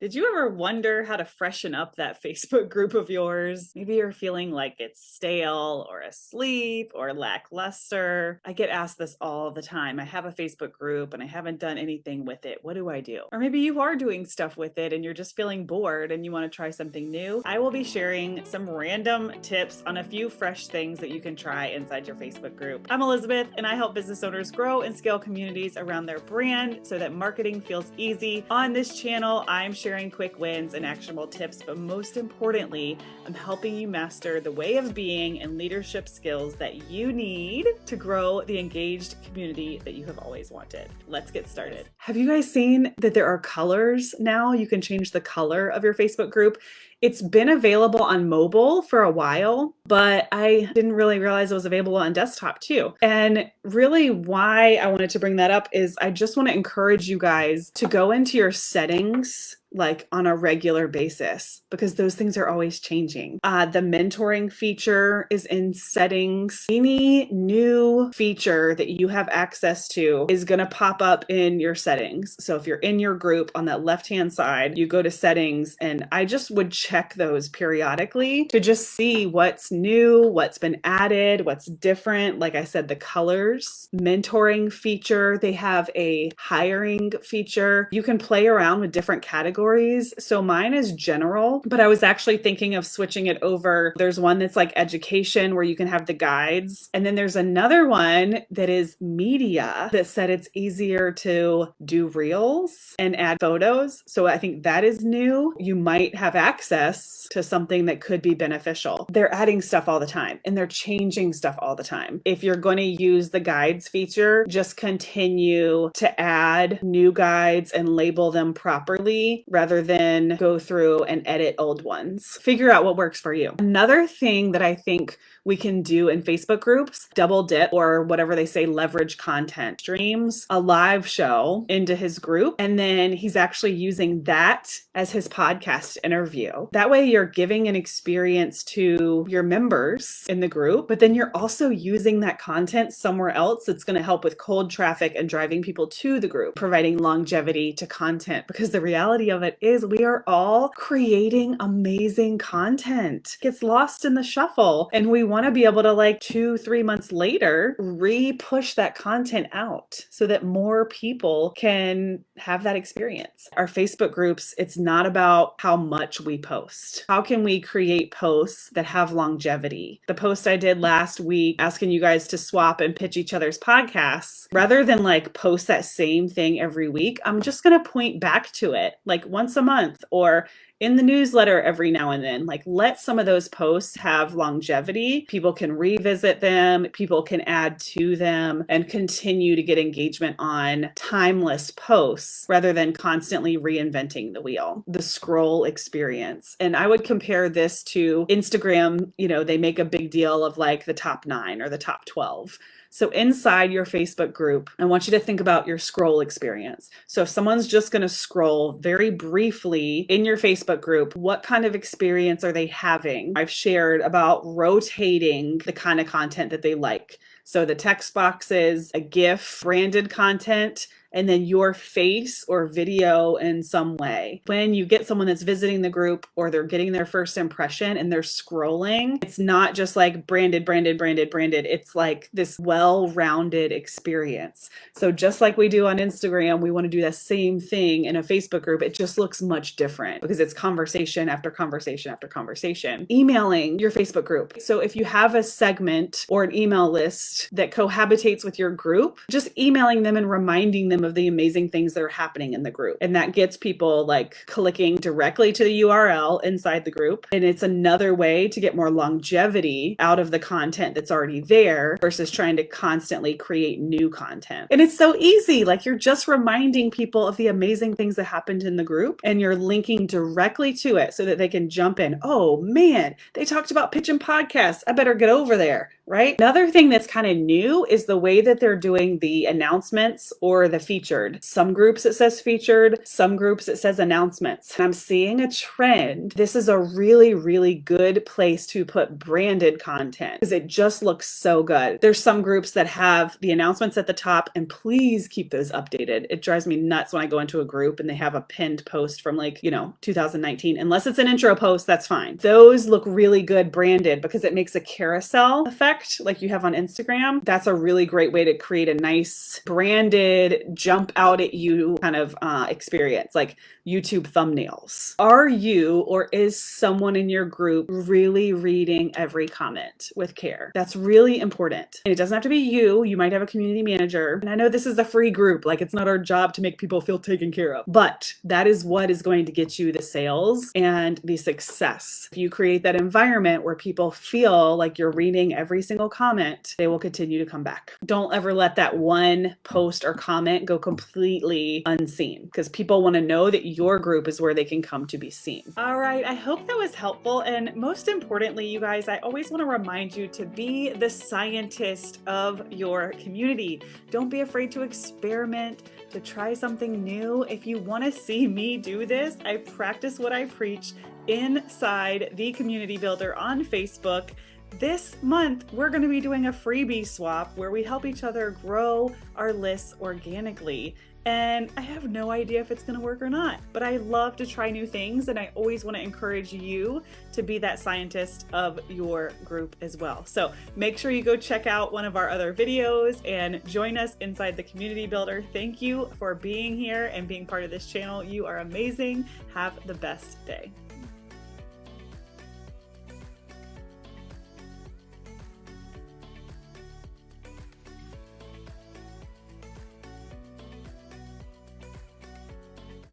Did you ever wonder how to freshen up that Facebook group of yours? Maybe you're feeling like it's stale or asleep or lackluster. I get asked this all the time. I have a Facebook group and I haven't done anything with it. What do I do? Or maybe you are doing stuff with it and you're just feeling bored and you want to try something new. I will be sharing some random tips on a few fresh things that you can try inside your Facebook group. I'm Elizabeth and I help business owners grow and scale communities around their brand so that marketing feels easy. On this channel, I'm sharing quick wins and actionable tips, but most importantly, I'm helping you master the way of being and leadership skills that you need to grow the engaged community that you have always wanted. Let's get started. Have you guys seen that there are colors now? You can change the color of your Facebook group. It's been available on mobile for a while, but I didn't really realize it was available on desktop too. And really why I wanted to bring that up is I just want to encourage you guys to go into your settings like on a regular basis, because those things are always changing. The mentoring feature is in settings. Any new feature that you have access to is going to pop up in your settings. So if you're in your group on that left-hand side, you go to settings, and I just would check those periodically to just see what's new, what's been added, what's different. Like I said, the colors, mentoring feature, they have a hiring feature. You can play around with different categories. So mine is general, but I was actually thinking of switching it over. There's one that's like education where you can have the guides. And then there's another one that is media that said it's easier to do reels and add photos. So I think that is new. You might have access to something that could be beneficial. They're adding stuff all the time and they're changing stuff all the time. If you're going to use the guides feature, just continue to add new guides and label them properly, rather than go through and edit old ones. Figure out what works for you. Another thing that I think we can do in Facebook groups, double dip, or whatever they say, leverage content, streams a live show into his group, and then he's actually using that as his podcast interview. That way you're giving an experience to your members in the group, but then you're also using that content somewhere else that's going to help with cold traffic and driving people to the group, providing longevity to content, because the reality of it is we are all creating amazing content. It gets lost in the shuffle, and we want to be able to, like 2-3 months later, re-push that content out so that more people can have that experience. Our Facebook groups, it's not about how much we post. How can we create posts that have longevity? The post I did last week asking you guys to swap and pitch each other's podcasts, rather than like post that same thing every week, I'm just going to point back to it like once a month or in the newsletter every now and then. Like, let some of those posts have longevity. People can revisit them, people can add to them, and continue to get engagement on timeless posts rather than constantly reinventing the wheel. The scroll experience. And I would compare this to Instagram. You know, they make a big deal of like the top 9 or the top 12. So inside your Facebook group, I want you to think about your scroll experience. So if someone's just going to scroll very briefly in your Facebook group, what kind of experience are they having? I've shared about rotating the kind of content that they like. So the text boxes, a GIF, branded content, and then your face or video in some way. When you get someone that's visiting the group or they're getting their first impression and they're scrolling, it's not just like branded. It's like this well-rounded experience. So just like we do on Instagram, we want to do the same thing in a Facebook group. It just looks much different because it's conversation after conversation after conversation. Emailing your Facebook group. So if you have a segment or an email list that cohabitates with your group, just emailing them and reminding them of the amazing things that are happening in the group. And that gets people like clicking directly to the URL inside the group. And it's another way to get more longevity out of the content that's already there versus trying to constantly create new content. And it's so easy. Like, you're just reminding people of the amazing things that happened in the group, and you're linking directly to it so that they can jump in. Oh man, they talked about pitching podcasts. I better get over there. right? Another thing that's kind of new is the way that they're doing the announcements or the featured. Some groups it says featured, some groups it says announcements. And I'm seeing a trend. This is a really, really good place to put branded content because it just looks so good. There's some groups that have the announcements at the top, and please keep those updated. It drives me nuts when I go into a group and they have a pinned post from 2019. Unless it's an intro post, that's fine. Those look really good branded because it makes a carousel effect like you have on Instagram. That's a really great way to create a nice branded jump out at you kind of experience, like YouTube thumbnails. Are you or is someone in your group really reading every comment with care? That's really important. And it doesn't have to be you. You might have a community manager. And I know this is a free group, like it's not our job to make people feel taken care of, but that is what is going to get you the sales and the success. If you create that environment where people feel like you're reading every single comment, they will continue to come back. Don't ever let that one post or comment go completely unseen because people want to know that your group is where they can come to be seen. All right, I hope that was helpful. And most importantly, you guys, I always want to remind you to be the scientist of your community. Don't be afraid to experiment, to try something new. If you want to see me do this, I practice what I preach inside the Community Builder on Facebook. This month, we're going to be doing a freebie swap where we help each other grow our lists organically. And I have no idea if it's going to work or not, but I love to try new things. And I always want to encourage you to be that scientist of your group as well. So make sure you go check out one of our other videos and join us inside the Community Builder. Thank you for being here and being part of this channel. You are amazing. Have the best day.